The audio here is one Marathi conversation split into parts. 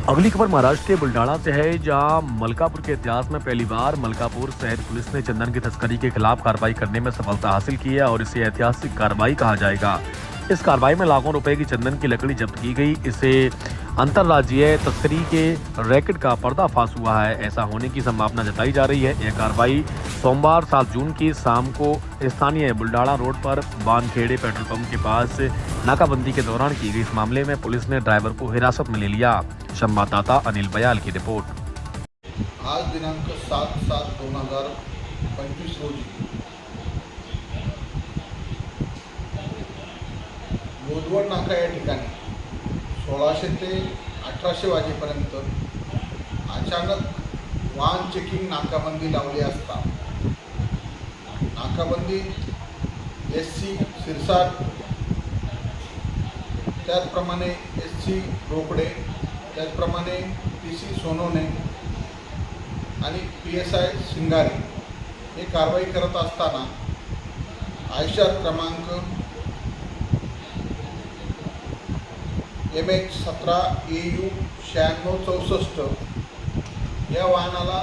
अगली खबर महाराष्ट्र के बुल्ढाना से है, जहां मलकापुर के इतिहास में पहली बार मलकापुर शहर पुलिस ने चंदन की तस्करी के खिलाफ कार्रवाई करने में सफलता हासिल की है और इसे ऐतिहासिक कार्रवाई कहा जाएगा। इस कार्रवाई में लाखों रुपए की चंदन की लकड़ी जब्त की गई। इससे अंतर्राज्यीय तस्करी के रैकेट का पर्दाफाश हुआ है। ऐसा होने की संभावना जताई जा रही है। यह कार्रवाई सोमवार 7 जून की शाम को स्थानीय बुल्ढाना रोड पर बानखेड़े पेट्रोल पंप के पास नाकाबंदी के दौरान की गई। इस मामले में पुलिस ने ड्राइवर को हिरासत में ले लिया। संवाददाता अनिल बयाल की रिपोर्ट। आज दिनांक 7/7/2025 रोजी बोधवड नाका या ठिकाणी 1600 ते 1800 वाजेपर्यंत अचानक वाहन चेकिंग नाकाबंदी लावली असता नाकाबंदी SC सिरसाट, त्याचप्रमाणे SC रोकडे, त्याचप्रमाणे PC सोनवणे आणि PSI शिंगारे हे कारवाई करत असताना आयशर क्रमांक MH17 AU 9664 या वाहनाला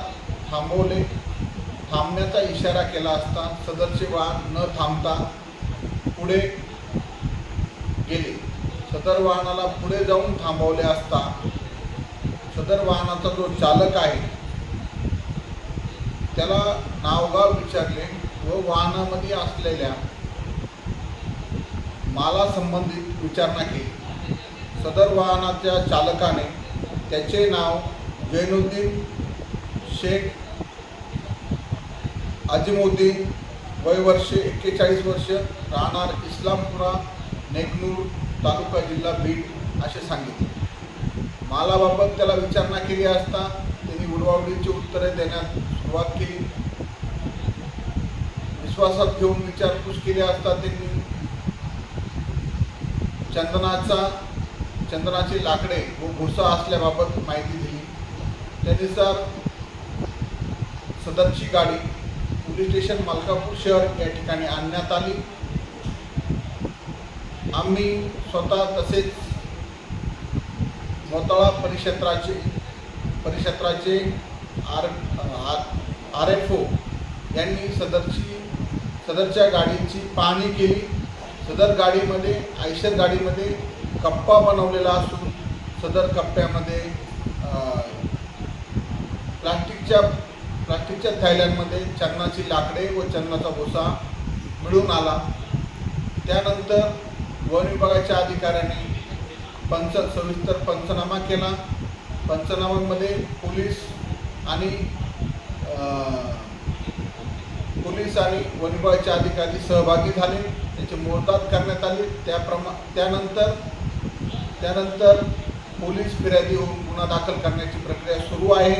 थांबवले. थांबण्याचा इशारा केला असता सदरचे वाहन न थांबता पुढे गेले. सदर वाहनाला पुढे जाऊन थांबवले असता सदर वाहनाचा जो चालक आहे त्याला नावगाव विचारले व वाहनामध्ये असलेल्या माला संबंधित विचारणा केली. सदर वाहनाच्या चालकाने त्याचे नाव जैनुद्दीन शेख अजिमुद्दीन, वय वर्षे 41 वर्ष, राहणार इस्लामपुरा, नेकनूर तालुका, जिल्हा बीड असे सांगितले. मालाबाबत त्याला विचारणा केली असता त्यांनी उडवाउडीची उत्तरे देण्यास सुरुवात केली. विश्वासात घेऊन विचारपूस केली असता त्यांनी चंदनाची लाकडे व भुसा असल्याबाबत माहिती दिली. त्यानुसार सदरची गाडी पोलीस स्टेशन मलकापूर शहर या ठिकाणी आणण्यात आली. आम्ही स्वतः तसेच मोताळा परिक्षेत्राचे RFO यांनी सदरच्या गाडीची पाहणी केली. सदर गाडीमध्ये आयशर गाडीमध्ये कप्पा बनवलेला असून सदर कप्प्यामध्ये प्लास्टिकच्या थैल्यांमध्ये चंदनाची लाकडे व चंदनाचा भुसा मिळून आला. त्यानंतर वन विभागाच्या अधिकाऱ्यांनी सविस्तर पंचनामा केला. पंचनाम्यामध्ये पोलीस आणि वन विभागाचे अधिकारी सहभागी झाले. त्याची मोजदाद करण्यात आली. त्यानंतर पोलीस फिर्यादी होऊन गुन्हा दाखल करण्याची प्रक्रिया सुरू आहे.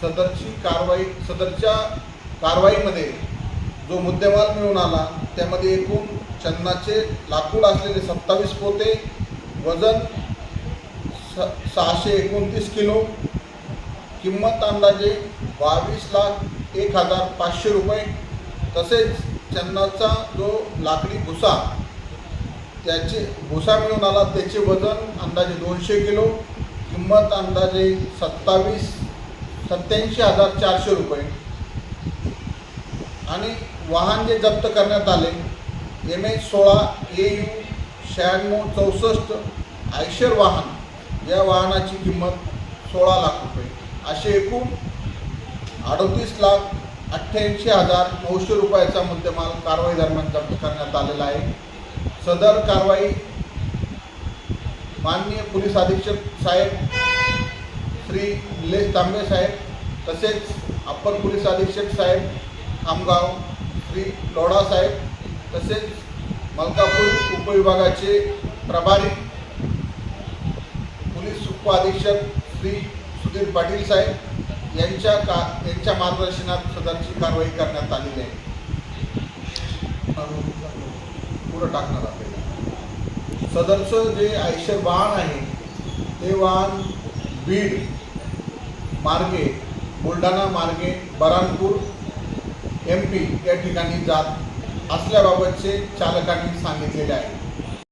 सदरच्या कारवाईमध्ये जो मुद्देमाल मिळून आला त्यामध्ये एकूण चंदनाचे लाकूड असलेले 27 पोते, वजन 629 किलो, किंमत अंदाजे 22,01,500 रुपये. तसेच चंदनाचा जो लाकडी भुसा मिळून आला त्याचे वजन अंदाजे 200 किलो, किंमत अंदाजे 87,400 रुपये. आणि वाहन जे जप्त करण्यात आले MH16 AU 9664 आयशर वाहन, या वाहनाची किंमत 16 लाख रुपये. असे एकूण 38,88,900 रुपयाचा मुद्देमाल कारवाई दरम्यान जप्त करण्यात आलेला आहे. सदर कारवाई माननीय पोलीस अधीक्षक साहेब श्री निलेश तांबे साहेब, तसेच अप्पर पोलीस अधीक्षक साहेब खामगाव श्री लोढा साहेब, तसेच मलकापूर उपविभागाचे प्रभारी पोलीस उपअधीक्षक श्री सुधीर पाटील साहेब यांच्या मार्गदर्शनात सदरची कारवाई करण्यात आलेली आहे. पुढं टाकणार आपल्याला सदरचं जे आयशर वाहन आहे ते वाहन बीड मार्गे, बुलढाणा मार्गे बरानपूर MP या ठिकाणी जात असल्याबाबतचे चालकांनी सांगितलेले आहे.